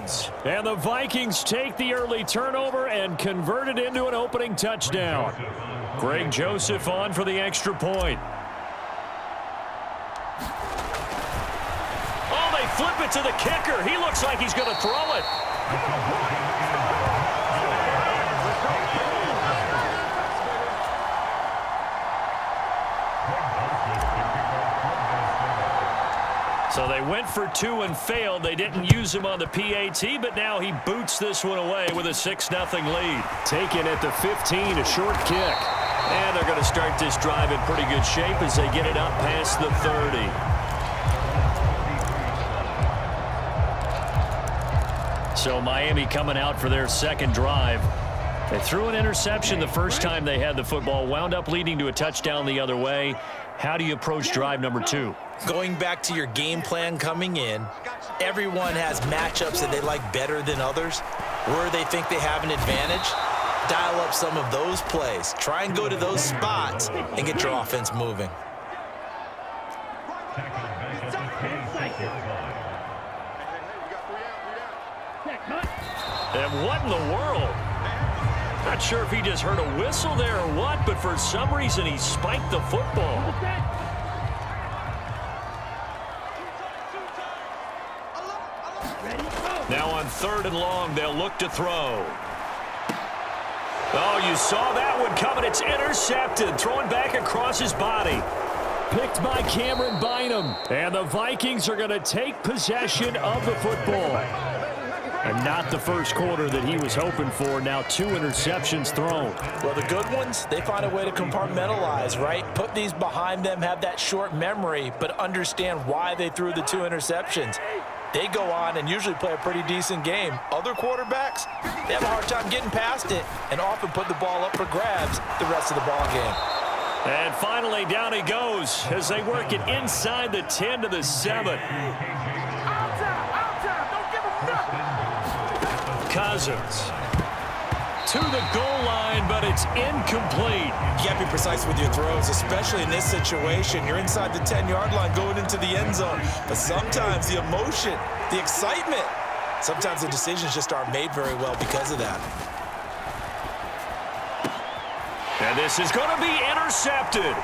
yards. And the Vikings take the early turnover and convert it into an opening touchdown. Greg Joseph on for the extra point. Oh, they flip it to the kicker. He looks like he's going to throw it. So they went for 2 and failed. They didn't use him on the PAT, but now he boots this one away with a 6-0 lead. Taken at the 15, a short kick. And they're going to start this drive in pretty good shape as they get it up past the 30. So Miami coming out for their second drive. They threw an interception the first time they had the football, wound up leading to a touchdown the other way. How do you approach drive number 2? Going back to your game plan coming in, everyone has matchups that they like better than others. Where they think they have an advantage, dial up some of those plays. Try and go to those spots and get your offense moving. And what in the world? Not sure if he just heard a whistle there or what, but for some reason he spiked the football. Now on 3rd and long, they'll look to throw. Oh, you saw that one coming. It's intercepted. Throwing back across his body. Picked by Cameron Bynum. And the Vikings are going to take possession of the football. And not the first quarter that he was hoping for. Now 2 interceptions thrown. Well, the good ones, they find a way to compartmentalize, right? Put these behind them, have that short memory, but understand why they threw the 2 interceptions. They go on and usually play a pretty decent game. Other quarterbacks, they have a hard time getting past it and often put the ball up for grabs the rest of the ball game. And finally, down he goes as they work it inside the 10 to the 7. Cousins to the goal line, but it's incomplete. You got to be precise with your throws, especially in this situation. You're inside the 10-yard line going into the end zone. But sometimes the emotion, the excitement, sometimes the decisions just aren't made very well because of that. And this is going to be intercepted.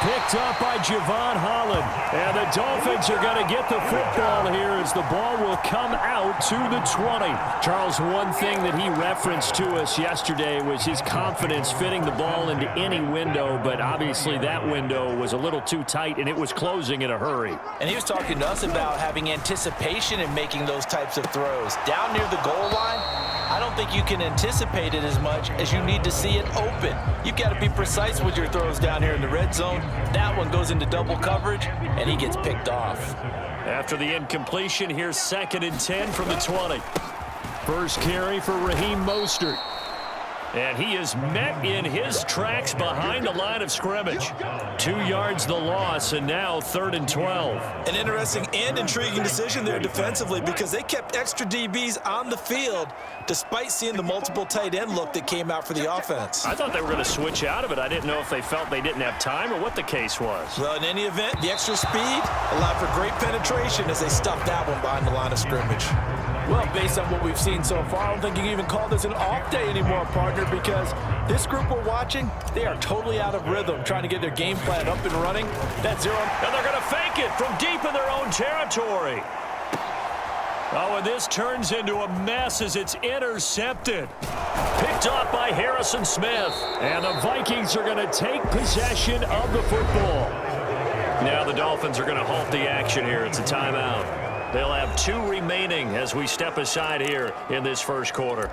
Picked up by Javon Holland. And the Dolphins are going to get the football here as the ball will come out to the 20. Charles, one thing that he referenced to us yesterday was his confidence fitting the ball into any window, but obviously that window was a little too tight and it was closing in a hurry. And he was talking to us about having anticipation in making those types of throws. Down near the goal line, I don't think you can anticipate it as much as you need to see it open. You've got to be precise with your throws down here in the red zone. That one goes into double coverage, and he gets picked off. After the incompletion, here's 2nd and 10 from the 20. First carry for Raheem Mostert. And he is met in his tracks behind the line of scrimmage. 2 yards the loss, and now 3rd and 12. An interesting and intriguing decision there defensively because they kept extra DBs on the field despite seeing the multiple tight end look that came out for the offense. I thought they were going to switch out of it. I didn't know if they felt they didn't have time or what the case was. Well, in any event, the extra speed allowed for great penetration as they stuffed that one behind the line of scrimmage. Well, based on what we've seen so far, I don't think you can even call this an off day anymore, partner, because this group we're watching, they are totally out of rhythm, trying to get their game plan up and running. That's zero. And they're going to fake it from deep in their own territory. Oh, and this turns into a mess as it's intercepted. Picked off by Harrison Smith. And the Vikings are going to take possession of the football. Now the Dolphins are going to halt the action here. It's a timeout. They'll have 2 remaining as we step aside here in this first quarter.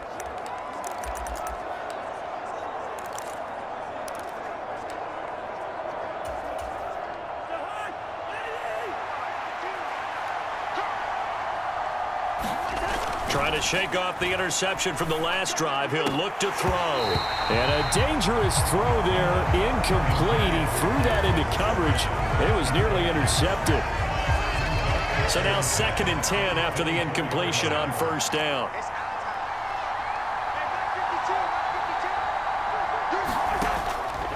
Trying to shake off the interception from the last drive. He'll look to throw. And a dangerous throw there. Incomplete. He threw that into coverage. It was nearly intercepted. So now 2nd and 10 after the incompletion on 1st down.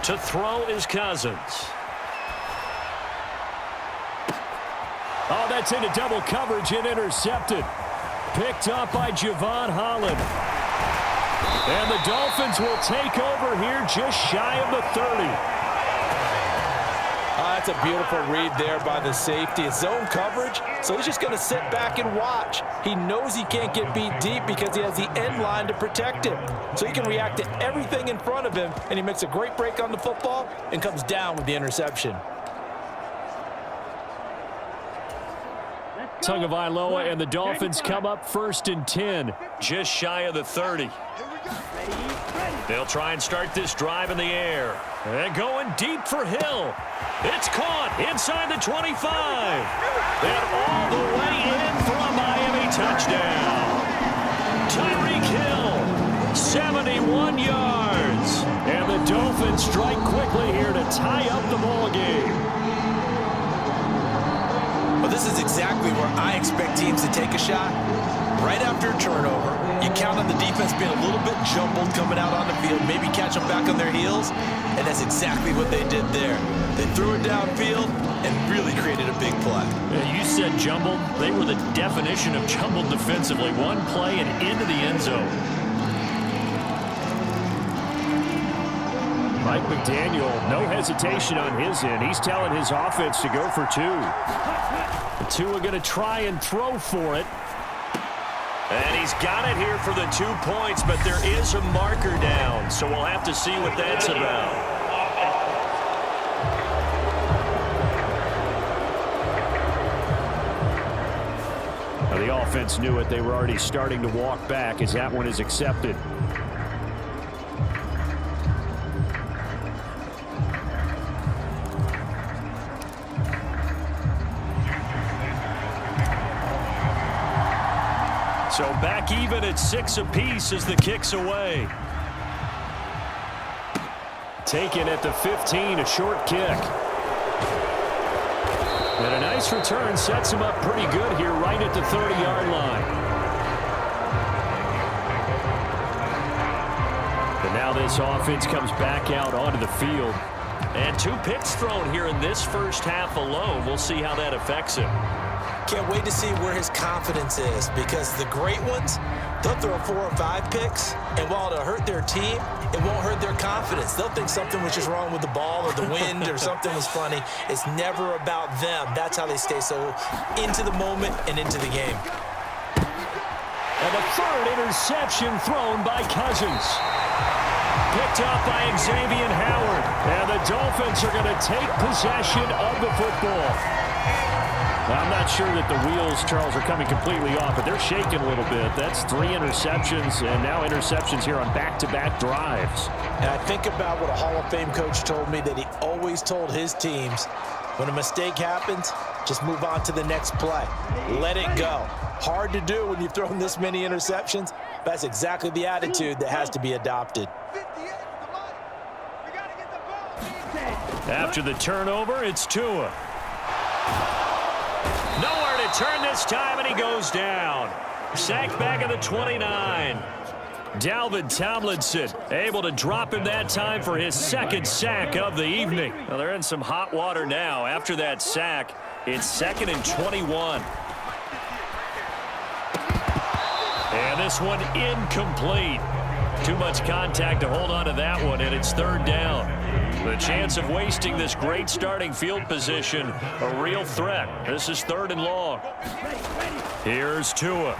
To throw is Cousins. Oh, that's into double coverage and intercepted. picked up by Javon Holland. And the Dolphins will take over here just shy of the 30. That's a beautiful read there by the safety. It's zone coverage, so he's just going to sit back and watch. He knows he can't get beat deep because he has the end line to protect him. So he can react to everything in front of him, and he makes a great break on the football and comes down with the interception. Tagovailoa and the Dolphins come up 1st and 10, just shy of the 30. They'll try and start this drive in the air. And going deep for Hill. It's caught inside the 25. And all the way in for a Miami touchdown. Tyreek Hill, 71 yards. And the Dolphins strike quickly here to tie up the ball game. Well, this is exactly where I expect teams to take a shot. Right after a turnover, you count on the defense being a little bit jumbled coming out on the field, maybe catch them back on their heels, and that's exactly what they did there. They threw it downfield and really created a big play. Yeah, you said jumbled. They were the definition of jumbled defensively. One play and into the end zone. Mike McDaniel, no hesitation on his end. He's telling his offense to go for 2. The 2 are going to try and throw for it. And he's got it here for the 2 points, but there is a marker down, so we'll have to see what that's about. Now, the offense knew it. They were already starting to walk back as that one is accepted. So back even at 6 apiece as the kick's away. Taken at the 15, a short kick. And a nice return sets him up pretty good here right at the 30-yard line. And now this offense comes back out onto the field. And 2 picks thrown here in this first half alone. We'll see how that affects him. Can't wait to see where his confidence is, because the great ones, they'll throw 4 or 5 picks, and while it'll hurt their team, it won't hurt their confidence. They'll think something was just wrong with the ball or the wind or something was funny. It's never about them. That's how they stay so into the moment and into the game. And the 3rd interception thrown by Cousins. Picked up by Xavier Howard. And the Dolphins are going to take possession of the football. I'm not sure that the wheels, Charles, are coming completely off, but they're shaking a little bit. That's 3 interceptions, and now interceptions here on back-to-back drives. And I think about what a Hall of Fame coach told me, that he always told his teams, when a mistake happens, just move on to the next play. Let it go. Hard to do when you've thrown this many interceptions. That's exactly the attitude that has to be adopted. After the turnover, it's Tua. Nowhere to turn this time, and he goes down. Sacked back at the 29. Dalvin Tomlinson able to drop him that time for his 2nd sack of the evening. Well, they're in some hot water now. After that sack, it's 2nd and 21. And this one incomplete. Too much contact to hold on to that one, and it's 3rd down. The chance of wasting this great starting field position, a real threat. This is 3rd and long. Here's Tua.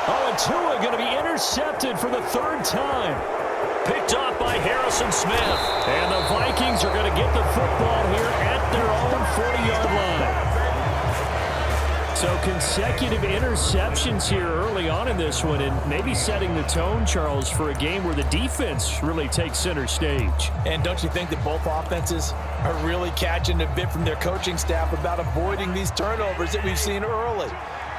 Oh, and Tua going to be intercepted for the 3rd time. Picked off by Harrison Smith. And the Vikings are going to get the football here at their own 40-yard line. So consecutive interceptions here early on in this one, and maybe setting the tone, Charles, for a game where the defense really takes center stage. And don't you think that both offenses are really catching a bit from their coaching staff about avoiding these turnovers that we've seen early?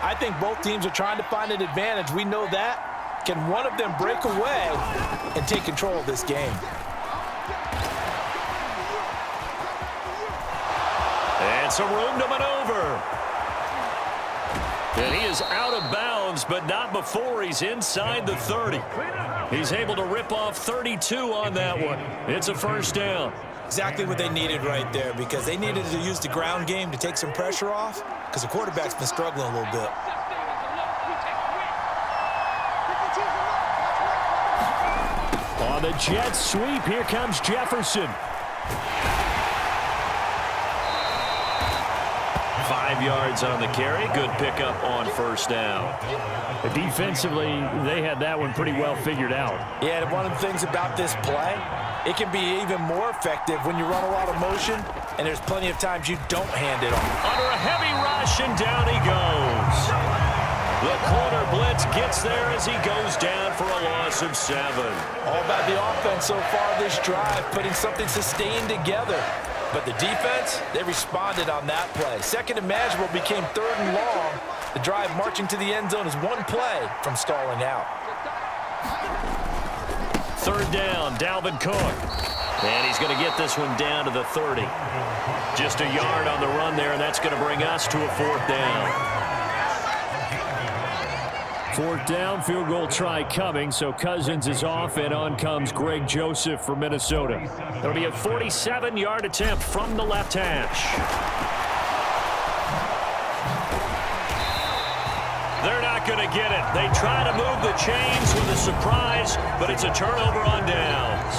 I think both teams are trying to find an advantage. We know that. Can one of them break away and take control of this game? And some room to maneuver. And he is out of bounds, but not before he's inside the 30. He's able to rip off 32 on that one. It's a 1st down. Exactly what they needed right there, because they needed to use the ground game to take some pressure off, because the quarterback's been struggling a little bit. On the jet sweep, here comes Jefferson. 5 yards on the carry. Good pickup on first down. Defensively, they had that one pretty well figured out. Yeah, and one of the things about this play, it can be even more effective when you run a lot of motion, and there's plenty of times you don't hand it off. Under a heavy rush, and down he goes. The corner blitz gets there as he goes down for a loss of 7. All about the offense so far this drive, putting something sustained together. But the defense, they responded on that play. Second and manageable became 3rd and long. The drive marching to the end zone is one play from stalling out. 3rd down, Dalvin Cook. And he's going to get this one down to the 30. Just a yard on the run there, and that's going to bring us to a 4th down. 4th down, field goal try coming, so Cousins is off, and on comes Greg Joseph for Minnesota. It'll be a 47-yard attempt from the left hash. They're not going to get it. They try to move the chains with a surprise, but it's a turnover on downs.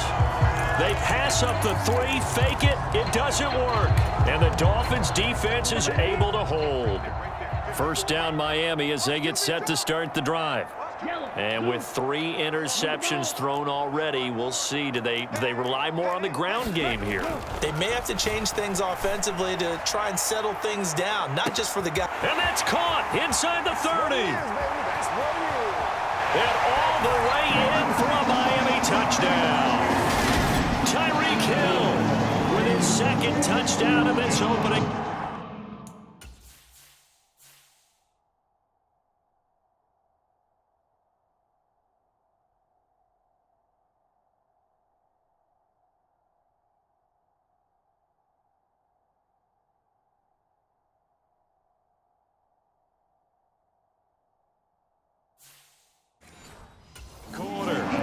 They pass up the 3, fake it, it doesn't work. And the Dolphins defense is able to hold. 1st down Miami as they get set to start the drive. And with 3 interceptions thrown already, we'll see, do they rely more on the ground game here? They may have to change things offensively to try and settle things down, not just for the guy. And that's caught inside the 30. And all the way in for a Miami touchdown. Tyreek Hill with his 2nd touchdown of this opening.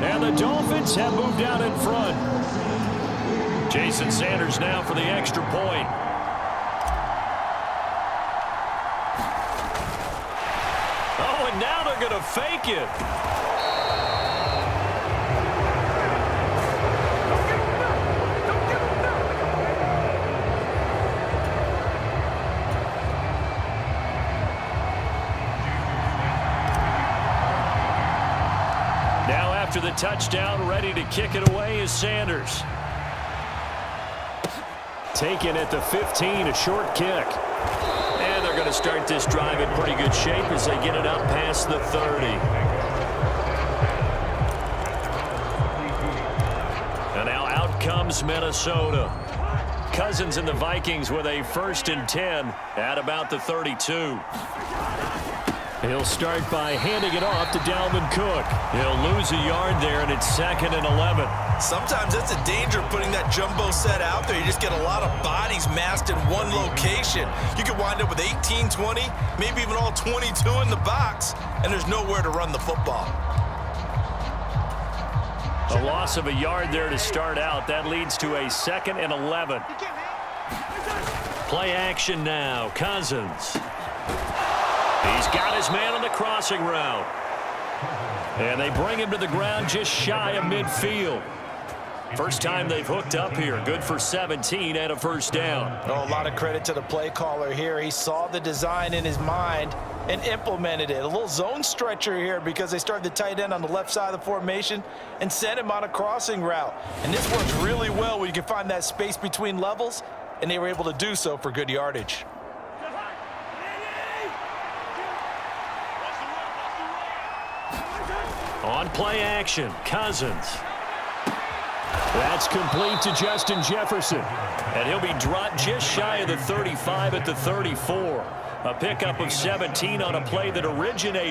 And the Dolphins have moved out in front. Jason Sanders now for the extra point. Oh, and now they're going to fake it. After the touchdown, ready to kick it away is Sanders. Taken at the 15, a short kick. And they're going to start this drive in pretty good shape as they get it up past the 30. And now out comes Minnesota. Cousins and the Vikings with a 1st and 10 at about the 32. He'll start by handing it off to Dalvin Cook. He'll lose a yard there, and it's 2nd and 11. Sometimes that's a danger putting that jumbo set out there. You just get a lot of bodies massed in one location. You could wind up with 18, 20, maybe even all 22 in the box, and there's nowhere to run the football. A loss of a yard there to start out. That leads to a 2nd and 11. Play action now. Cousins. He's got his man on the crossing route. And they bring him to the ground just shy of midfield. First time they've hooked up here. Good for 17 and a 1st down. Oh, a lot of credit to the play caller here. He saw the design in his mind and implemented it. A little zone stretcher here because they started the tight end on the left side of the formation and sent him on a crossing route. And this works really well when you can find that space between levels, and they were able to do so for good yardage. On play action, Cousins. That's complete to Justin Jefferson. And he'll be dropped just shy of the 35 at the 34. A pickup of 17 on a play that originated